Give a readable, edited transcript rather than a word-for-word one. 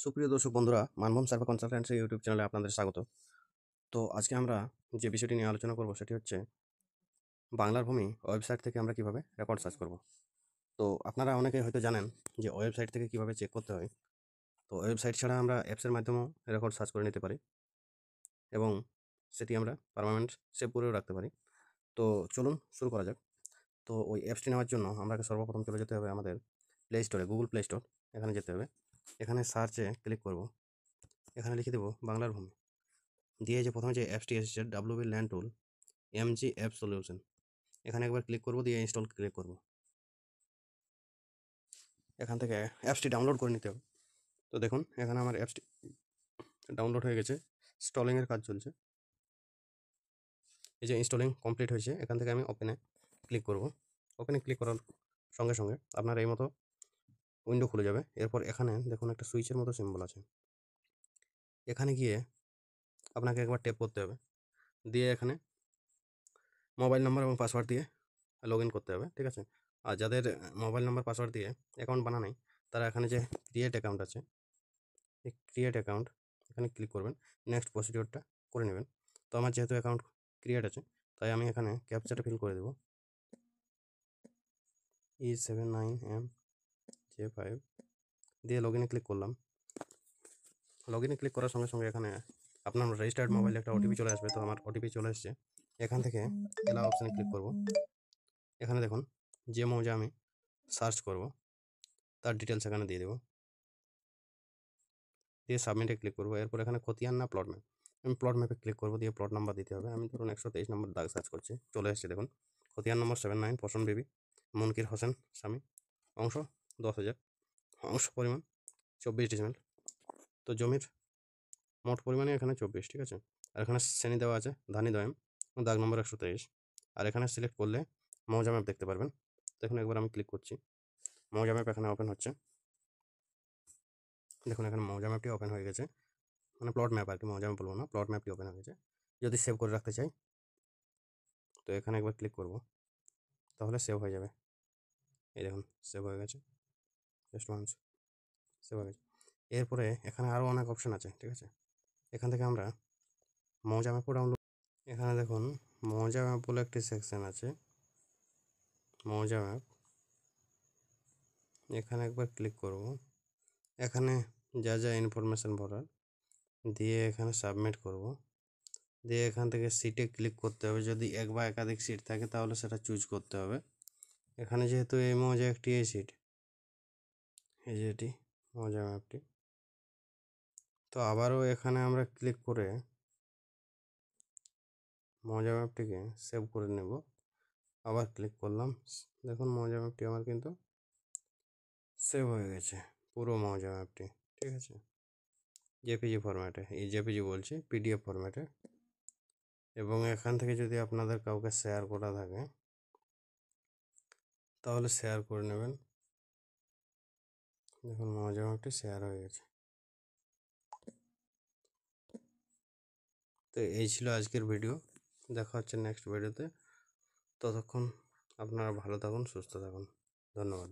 সুপ্রিয় দর্শক বন্ধুরা, মানভূম সার্ভে কনসালটেন্সি ইউটিউব চ্যানেলে আপনাদের স্বাগত। তো আজকে আমরা যে বিষয়টি নিয়ে আলোচনা করব সেটি হচ্ছে বাংলার ভূমি ওয়েবসাইট থেকে আমরা কিভাবে রেকর্ড সার্চ করব। তো আপনারা অনেকেই হয়তো জানেন যে ওয়েবসাইট থেকে কিভাবে চেক করতে হয়। তো ওয়েবসাইট ছাড়া আমরা অ্যাপসের মাধ্যমেও রেকর্ড সার্চ করে নিতে পারি এবং সেটি আমরা পার্মানেন্ট সেভ করেও রাখতে পারি। তো চলুন শুরু করা যাক। তো ওই অ্যাপসটি নেওয়ার জন্য আমাকে সর্বপ্রথম চলে যেতে হবে আমাদের প্লে স্টোরে, গুগল প্লে স্টোর। এখানে যেতে হবে, এখানে সার্চে ক্লিক করব, এখানে লিখে দেবো বাংলার ভূমি, দিয়ে যে প্রথমে যে অ্যাপসটি এসেছে ডাব্লিউবি ল্যান্ড টুল এমজি অ্যাপ সলিউশন, এখানে একবার ক্লিক করব, দিয়ে ইনস্টল ক্লিক করব। এখান থেকে অ্যাপসটি ডাউনলোড করে নিতে হবে। তো দেখুন এখানে আমার অ্যাপসটি ডাউনলোড হয়ে গেছে, ইনস্টলিংয়ের কাজ চলছে। এই যে ইনস্টলিং কমপ্লিট হয়েছে, এখান থেকে আমি ওপেনে ক্লিক করব। ওপেনে ক্লিক করার সঙ্গে সঙ্গে আপনার এই মতো উইন্ডো খুলে যাবে। এরপর এখানে দেখুন একটা সুইচের মতো সিম্বল আছে, এখানে গিয়ে আপনাকে একবার ট্যাপ করতে হবে, দিয়ে এখানে মোবাইল নাম্বার এবং পাসওয়ার্ড দিয়ে লগ ইন করতে হবে, ঠিক আছে। আর যাদের মোবাইল নাম্বার পাসওয়ার্ড দিয়ে অ্যাকাউন্ট বানা নেই, তারা এখানে যে ক্রিয়েট অ্যাকাউন্ট আছে, এই ক্রিয়েট অ্যাকাউন্ট এখানে ক্লিক করবেন, নেক্সট প্রসিডিওরটা করে নেবেন। তো আমার যেহেতু অ্যাকাউন্ট ক্রিয়েট আছে, তাই আমি এখানে ক্যাপচাটা ফিল করে দেবো, E79MJ5 দিয়ে লগ ইনে ক্লিক করলাম। লগ ইনে ক্লিক করার সঙ্গে সঙ্গে এখানে আপনার রেজিস্টার্ড মোবাইলে একটা ওটিপি চলে আসবে। তো আমার ওটিপি চলে এসেছে, এখান থেকে এলাও অপশানে ক্লিক করব। এখানে দেখুন যে মৌজা আমি সার্চ করব তার ডিটেলস এখানে দিয়ে দেবো, দিয়ে সাবমিটে ক্লিক করবো। এরপর এখানে খতিয়ান না প্লট ম্যাপ, আমি প্লট ম্যাপে ক্লিক করবো, দিয়ে প্লট নাম্বার দিতে হবে। আমি ধরুন 123 নম্বর দাগ সার্চ করছি, চলে এসেছে দেখুন। খতিয়ান নম্বর 79, পশন বিবি, মুনকির হোসেন স্বামী, অংশ 10,000, অংশ পরিমাণ 24 ডিসিমেল। তো জমির মোট পরিমাণে এখানে 24, ঠিক আছে। আর এখানে শ্রেণী দেওয়া আছে ধানি দয়াম, দাগ নম্বর 123। আর এখানে সিলেক্ট করলে মৌজা ম্যাপ দেখতে পারবেন। দেখুন একবার আমি ক্লিক করছি, মৌজা ম্যাপ এখানে ওপেন হচ্ছে। দেখুন এখানে মৌজা ম্যাপটি ওপেন হয়ে গেছে, মানে প্লট ম্যাপ আর কি, মৌজা ম্যাপ বলবো না, প্লট ম্যাপটি ওপেন হয়ে গেছে। যদি সেভ করে রাখতে চাই তো এখানে একবার ক্লিক করব, তাহলে সেভ হয়ে যাবে। এই দেখুন সেভ হয়ে গেছে, জাস্ট ওয়ান্স সেভ হয়ে গেছে। এরপরে এখানে আরও অনেক অপশান আছে, ঠিক আছে। এখান থেকে আমরা মৌজা ম্যাপও ডাউনলোড, এখানে দেখুন মৌজা ম্যাপ বলে একটি সেকশন আছে, মৌজা ম্যাপ, এখানে একবার ক্লিক করব। এখানে যা যা ইনফরমেশান ভরার দিয়ে এখানে সাবমিট করব, দিয়ে এখান থেকে সিটে ক্লিক করতে হবে। যদি এক বা একাধিক সিট থাকে তাহলে সেটা চুজ করতে হবে। এখানে যেহেতু এই মৌজা একটি এই সিট, এই যে এটি মৌজা ম্যাপটি, তো আবারও এখানে আমরা ক্লিক করে মৌজা ম্যাপটিকে সেভ করে নেব। আবার ক্লিক করলাম, দেখুন মৌজা ম্যাপটি আমার কিন্তু সেভ হয়ে গেছে, পুরো মৌজা ম্যাপটি, ঠিক আছে। জেপিজি ফরম্যাটে, এই জেপিজি বলছি, পিডিএফ ফরম্যাটে। এবং এখান থেকে যদি আপনাদের কাউকে শেয়ার করা থাকে তাহলে শেয়ার করে নেবেন। দেখুন মৌজা ম্যাপটি শেয়ার হয়ে গেছে। তো এই ছিল আজকের ভিডিও, দেখা হচ্ছে নেক্সট ভিডিওতে। ততক্ষণ আপনারা ভালো থাকুন, সুস্থ থাকুন, ধন্যবাদ।